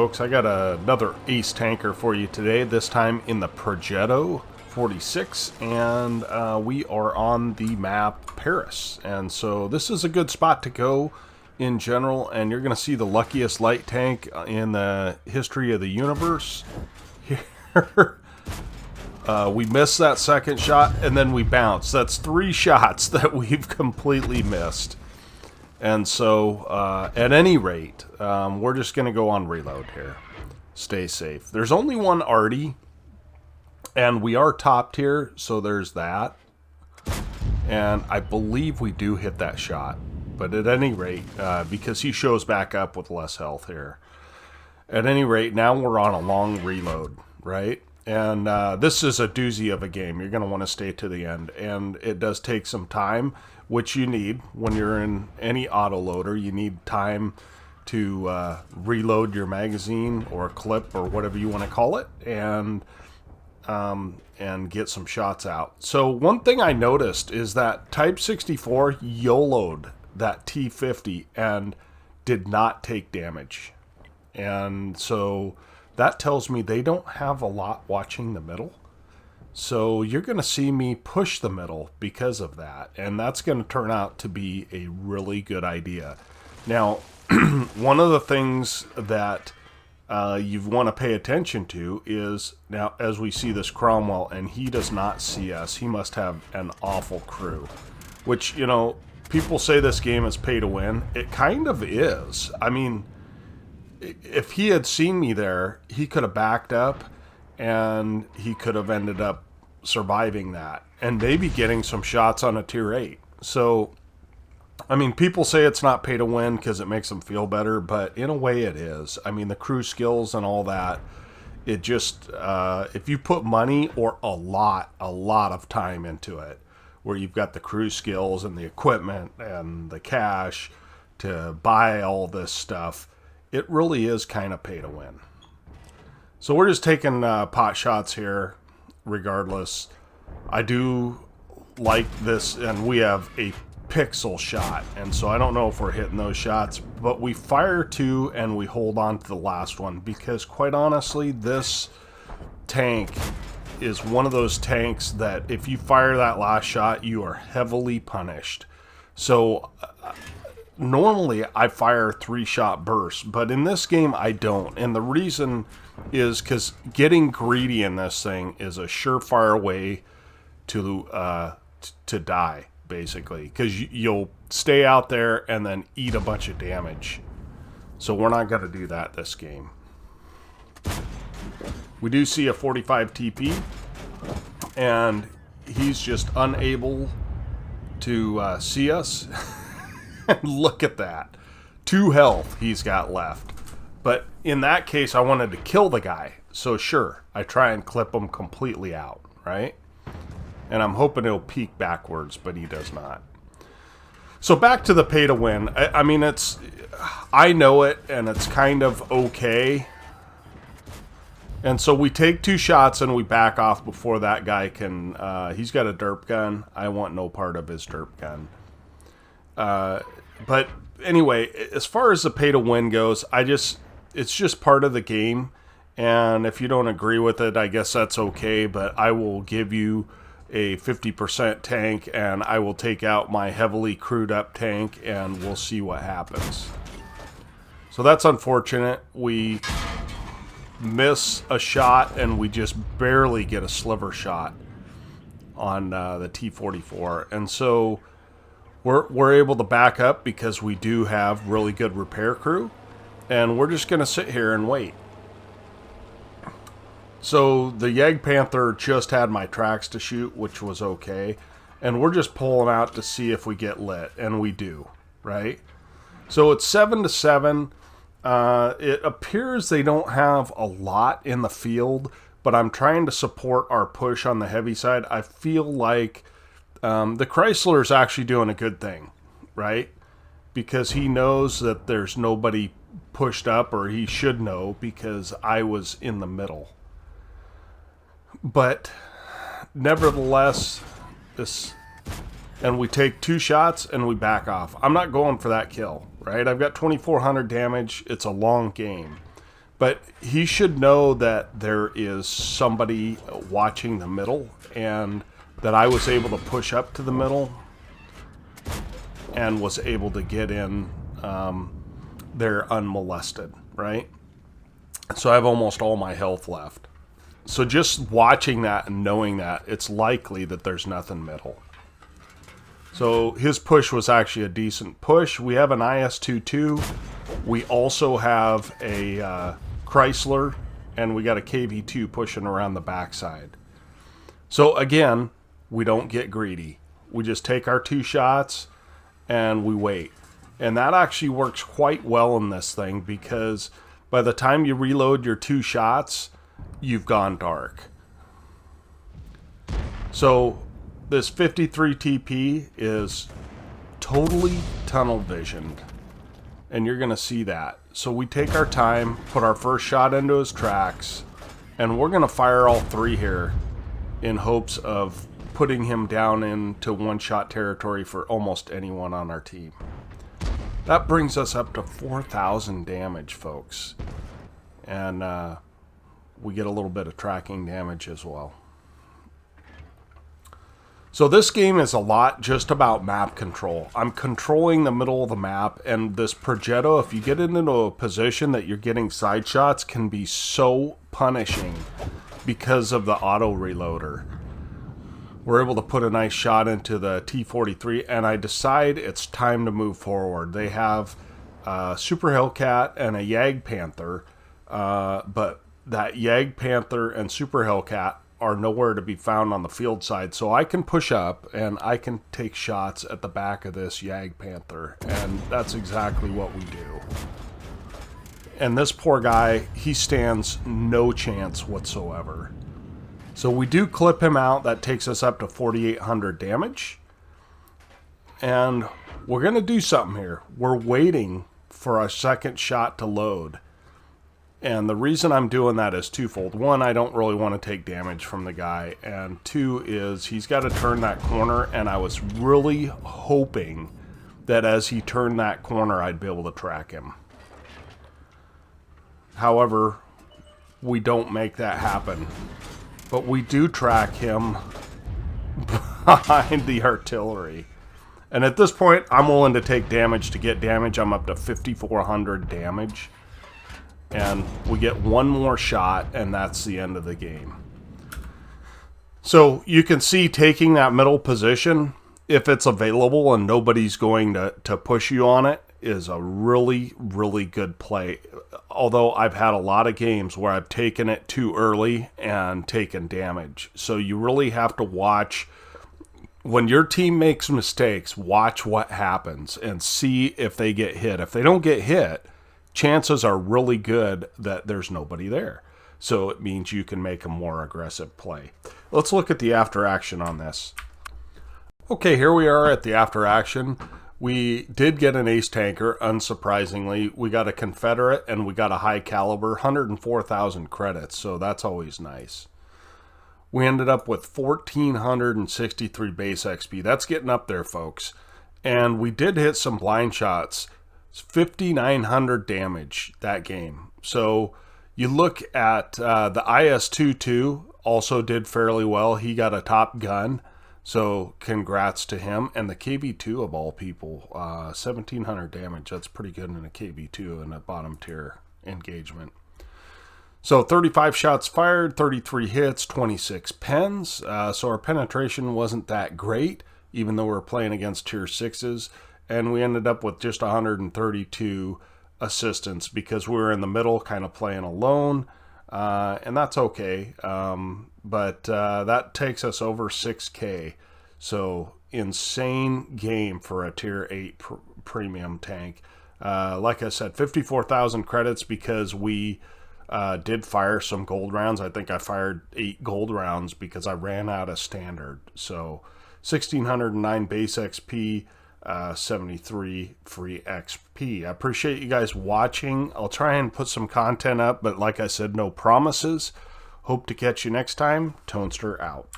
folks, I got another ace tanker for you today, this time in the Progetto 46, and we are on the map Paris. And so this is a good spot to go in general, and you're going to see the luckiest light tank in the history of the universe. Here, we missed that second shot, and then we bounced. That's 3 shots that we've completely missed. And so, at any rate, we're just going to go on reload here. Stay safe. There's only one arty, and we are top tier, so there's that. And I believe we do hit that shot. But at any rate, because he shows back up with less health here. At any rate, now we're on a long reload, right? And this is a doozy of a game. You're going to want to stay to the end. And it does take some time, which you need when you're in any autoloader. You need time to reload your magazine or clip or whatever you want to call it, and get some shots out. So one thing I noticed is that Type 64 YOLO'd that T50 and did not take damage. And so that tells me they don't have a lot watching the middle. So you're going to see me push the middle because of that. And that's going to turn out to be a really good idea. Now, one of the things that you want to pay attention to is, now as we see this Cromwell, and he does not see us. He must have an awful crew. Which, you know, people say this game is pay to win. It kind of is. I mean, if he had seen me there, he could have backed up and he could have ended up surviving that and maybe getting some shots on a tier 8. So, I mean, people say it's not pay to win because it makes them feel better, but in a way it is. I mean, the crew skills and all that, it just, if you put money or a lot of time into it, where you've got the crew skills and the equipment and the cash to buy all this stuff, it really is kind of pay to win. So we're just taking pot shots here, regardless. I do like this, and we have a pixel shot, and so I don't know if we're hitting those shots, but we fire 2 and we hold on to the last one, because quite honestly, this tank is one of those tanks that if you fire that last shot, you are heavily punished. So normally I fire 3-shot bursts, but in this game I don't. And the reason is because getting greedy in this thing is a surefire way to die, basically. Because you'll stay out there and then eat a bunch of damage. So we're not going to do that this game. We do see a 45 TP, and he's just unable to see us. Look at that. 2 health he's got left. But in that case, I wanted to kill the guy. So sure, I try and clip him completely out, right? And I'm hoping he'll peek backwards, but he does not. So back to the pay to win. I mean, I know it, and it's kind of okay. And so we take 2 shots and we back off before that guy can... he's got a derp gun. I want no part of his derp gun. But anyway, as far as the pay to win goes, it's just part of the game. And if you don't agree with it, I guess that's okay. But I will give you a 50% tank, and I will take out my heavily crewed up tank, and we'll see what happens. So that's unfortunate. We miss a shot, and we just barely get a sliver shot on the T-44. And so we're able to back up because we do have really good repair crew, and we're just going to sit here and wait. So the Yeg Panther just had my tracks to shoot, which was okay, and we're just pulling out to see if we get lit, and we do, right? So it's 7-7. It appears they don't have a lot in the field, but I'm trying to support our push on the heavy side. I feel like the Chrysler is actually doing a good thing, right? Because he knows that there's nobody pushed up, or he should know, because I was in the middle. But nevertheless, and we take 2 shots and we back off. I'm not going for that kill, right? I've got 2,400 damage. It's a long game. But he should know that there is somebody watching the middle, and that I was able to push up to the middle and was able to get in there unmolested, right? So I have almost all my health left. So just watching that and knowing that, it's likely that there's nothing middle. So his push was actually a decent push. We have an IS-22. We also have a Chrysler, and we got a KV-2 pushing around the backside. So again, we don't get greedy. We just take our 2 shots and we wait. And that actually works quite well in this thing, because by the time you reload your 2 shots, you've gone dark. So this 53 TP is totally tunnel visioned, and you're going to see that. So we take our time, put our first shot into his tracks, and we're going to fire all 3 here in hopes of putting him down into 1-shot territory for almost anyone on our team. That brings us up to 4,000 damage, folks. And we get a little bit of tracking damage as well. So this game is a lot just about map control. I'm controlling the middle of the map, and this Progetto, if you get it into a position that you're getting side shots, can be so punishing because of the auto reloader. We're able to put a nice shot into the T-43, and I decide it's time to move forward. They have a Super Hellcat and a Jag Panther, but that Jag Panther and Super Hellcat are nowhere to be found on the field side, so I can push up and I can take shots at the back of this Jag Panther, and that's exactly what we do. And this poor guy, he stands no chance whatsoever. So we do clip him out. That takes us up to 4,800 damage. And we're going to do something here. We're waiting for our second shot to load. And the reason I'm doing that is twofold. One, I don't really want to take damage from the guy. And 2 is he's got to turn that corner. And I was really hoping that as he turned that corner, I'd be able to track him. However, we don't make that happen. But we do track him behind the artillery. And at this point, I'm willing to take damage to get damage. I'm up to 5,400 damage. And we get one more shot, and that's the end of the game. So you can see taking that middle position, if it's available and nobody's going to push you on it, is a really, really good play. Although I've had a lot of games where I've taken it too early and taken damage. So you really have to watch. When your team makes mistakes, watch what happens and see if they get hit. If they don't get hit, chances are really good that there's nobody there. So it means you can make a more aggressive play. Let's look at the after action on this. Okay, here we are at the after action. We did get an ace tanker, unsurprisingly. We got a Confederate and we got a high caliber, 104,000 credits, so that's always nice. We ended up with 1,463 base XP. That's getting up there, folks. And we did hit some blind shots. It's 5,900 damage that game. So you look at the IS-22 also did fairly well. He got a Top Gun. So congrats to him. And the KV-2 of all people, 1,700 damage. That's pretty good in a KV-2 in a bottom tier engagement. So 35 shots fired, 33 hits, 26 pens. So our penetration wasn't that great, even though we were playing against tier 6s. And we ended up with just 132 assistants because we were in the middle kind of playing alone. And that's okay. But that takes us over 6K. So insane game for a tier 8 premium tank. Like I said, 54,000 credits because we did fire some gold rounds. I think I fired 8 gold rounds because I ran out of standard. So 1,609 base XP, 73 free XP. I appreciate you guys watching. I'll try and put some content up, but like I said, no promises. Hope to catch you next time. Tonester out.